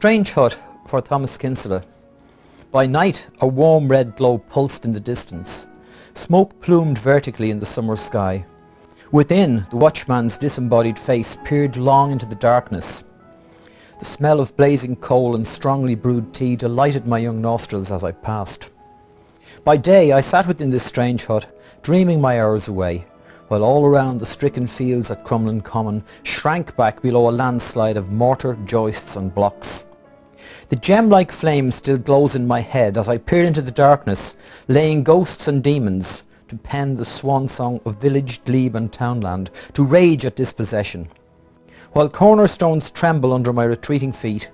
strange hut for Thomas Kinsella. By night, a warm red glow pulsed in the distance. Smoke plumed vertically in the summer sky. Within, the watchman's disembodied face peered long into the darkness. The smell of blazing coal and strongly brewed tea delighted my young nostrils as I passed. By day, I sat within this strange hut, dreaming my hours away, while all around the stricken fields at Crumlin Common shrank back below a landslide of mortar, joists and blocks. The gem-like flame still glows in my head as I peer into the darkness, laying ghosts and demons to pen the swan song of village, glebe and townland, to rage at dispossession. While cornerstones tremble under my retreating feet,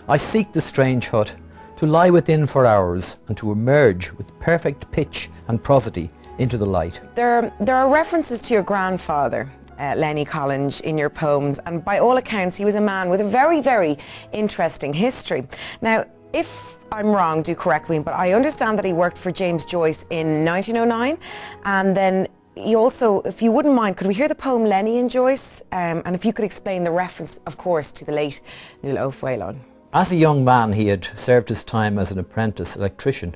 I seek the strange hut, to lie within for hours and to emerge with perfect pitch and prosody into the light. There are references to your grandfather, Lenny Collinge, in your poems, and by all accounts he was a man with a very, very interesting history. Now, if I'm wrong, do correct me, but I understand that he worked for James Joyce in 1909, and then he also, if you wouldn't mind, could we hear the poem Lenny and Joyce, and if you could explain the reference, of course, to the late Nuala Ó Fhéileán. As a young man, he had served his time as an apprentice electrician,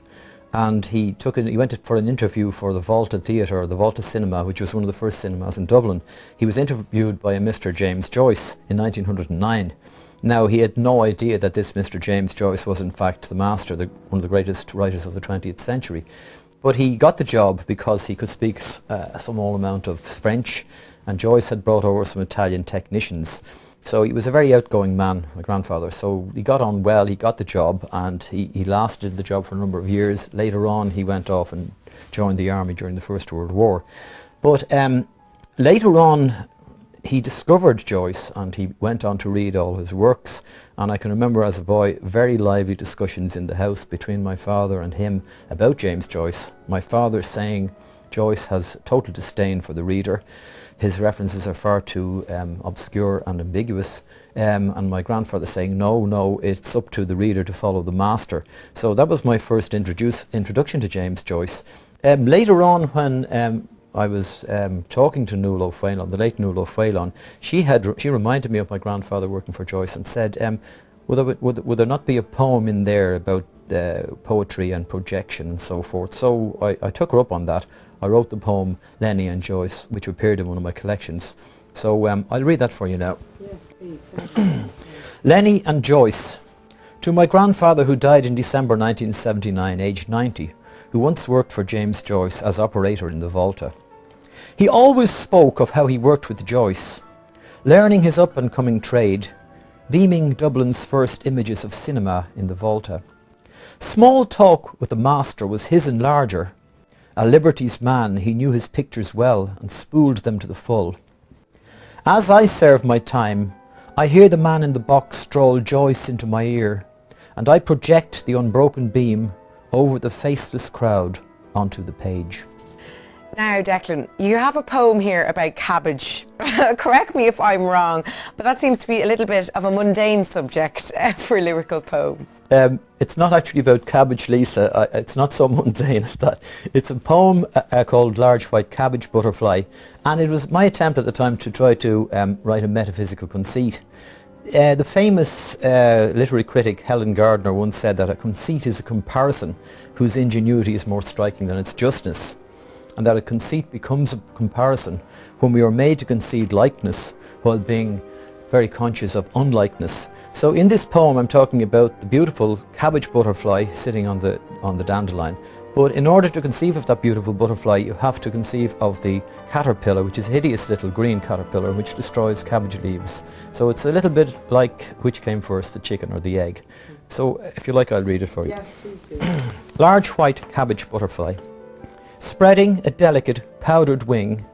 and he went for an interview for the Volta Theatre, or the Volta Cinema, which was one of the first cinemas in Dublin. He was interviewed by a Mr. James Joyce in 1909. Now, he had no idea that this Mr. James Joyce was in fact the master, one of the greatest writers of the 20th century. But he got the job because he could speak a small amount of French, and Joyce had brought over some Italian technicians. So he was a very outgoing man, my grandfather. So he got on well, he got the job, and he lasted the job for a number of years. Later on, he went off and joined the army during the First World War. But later on, he discovered Joyce, and he went on to read all his works. And I can remember as a boy very lively discussions in the house between my father and him about James Joyce. My father saying Joyce has total disdain for the reader. His references are far too obscure and ambiguous, and my grandfather saying, no, it's up to the reader to follow the master. So that was my first introduction to James Joyce. Later on, when I was talking to Nuala Ó Fhéileán, the late Nuala Ó Fhéileán, she reminded me of my grandfather working for Joyce and said, would there not be a poem in there about poetry and projection and so forth? So I took her up on that. I wrote the poem Lenny and Joyce, which appeared in one of my collections. So I'll read that for you now. Yes, please. Lenny and Joyce. To my grandfather, who died in December 1979, aged 90, who once worked for James Joyce as operator in the Volta. He always spoke of how he worked with Joyce, learning his up-and-coming trade, beaming Dublin's first images of cinema in the Volta. Small talk with the master was his enlarger. A liberty's man, he knew his pictures well and spooled them to the full. As I serve my time, I hear the man in the box stroll Joyce into my ear, and I project the unbroken beam over the faceless crowd onto the page. Now, Declan, you have a poem here about cabbage. Correct me if I'm wrong, but that seems to be a little bit of a mundane subject for a lyrical poem. It's not actually about cabbage, Lisa. It's not so mundane as that. It's a poem called Large White Cabbage Butterfly, and it was my attempt at the time to try to write a metaphysical conceit. The famous literary critic Helen Gardner once said that a conceit is a comparison whose ingenuity is more striking than its justness, and that a conceit becomes a comparison when we are made to concede likeness while being very conscious of unlikeness. So in this poem I'm talking about the beautiful cabbage butterfly sitting on the dandelion. But in order to conceive of that beautiful butterfly, you have to conceive of the caterpillar, which is a hideous little green caterpillar which destroys cabbage leaves. So it's a little bit like which came first, the chicken or the egg. So if you like, I'll read it for you. Yes, please do. Large white cabbage butterfly, spreading a delicate powdered wing,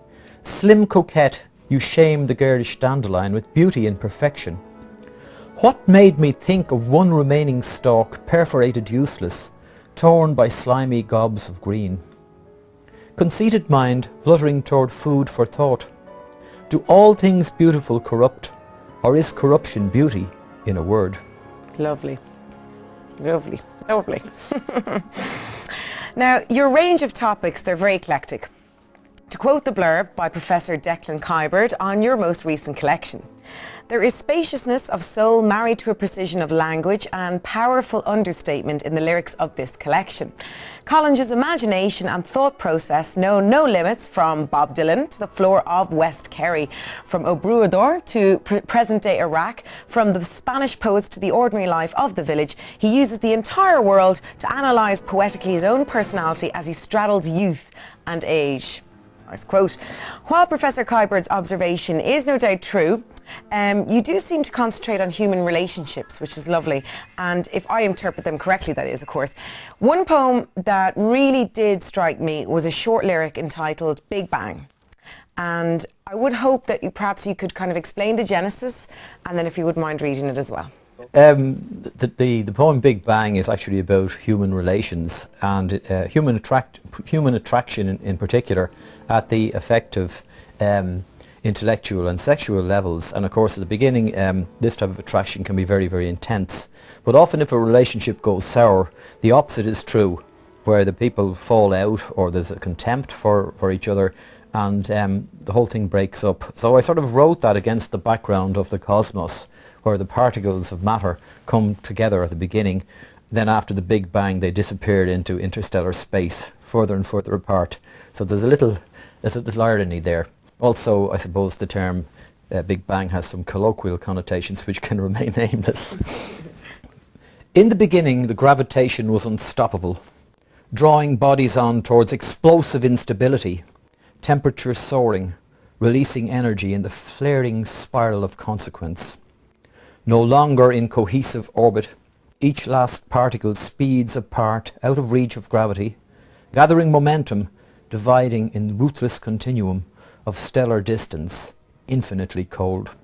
slim coquette, you shame the girlish dandelion with beauty in perfection. What made me think of one remaining stalk perforated useless, torn by slimy gobs of green? Conceited mind fluttering toward food for thought. Do all things beautiful corrupt, or is corruption beauty in a word? Lovely. Lovely. Lovely. Now, your range of topics, they're very eclectic. To To quote the blurb by Professor Declan Collinge on your most recent collection, "There is spaciousness of soul married to a precision of language and powerful understatement in the lyrics of this collection. Collinge's imagination and thought process know no limits, from Bob Dylan to the floor of West Kerry, from Obruador to present-day Iraq, from the Spanish poets to the ordinary life of the village. He uses the entire world to analyse poetically his own personality as he straddles youth and age." Nice quote. While Professor Collinge's observation is no doubt true, you do seem to concentrate on human relationships, which is lovely. And if I interpret them correctly, that is, of course. One poem that really did strike me was a short lyric entitled Big Bang. And I would hope that perhaps you could kind of explain the genesis, and then if you wouldn't mind reading it as well. The poem Big Bang is actually about human relations and human attraction in particular at the affective, intellectual and sexual levels. And of course at the beginning this type of attraction can be very, very intense. But often if a relationship goes sour, the opposite is true, where the people fall out or there's a contempt for each other, and the whole thing breaks up. So I sort of wrote that against the background of the cosmos, where the particles of matter come together at the beginning, then after the Big Bang they disappeared into interstellar space, further and further apart. So there's a little irony there. Also, I suppose the term Big Bang has some colloquial connotations which can remain nameless. "In the beginning the gravitation was unstoppable, drawing bodies on towards explosive instability, temperature soaring, releasing energy in the flaring spiral of consequence. No longer in cohesive orbit, each last particle speeds apart out of reach of gravity, gathering momentum, dividing in ruthless continuum of stellar distance, infinitely cold.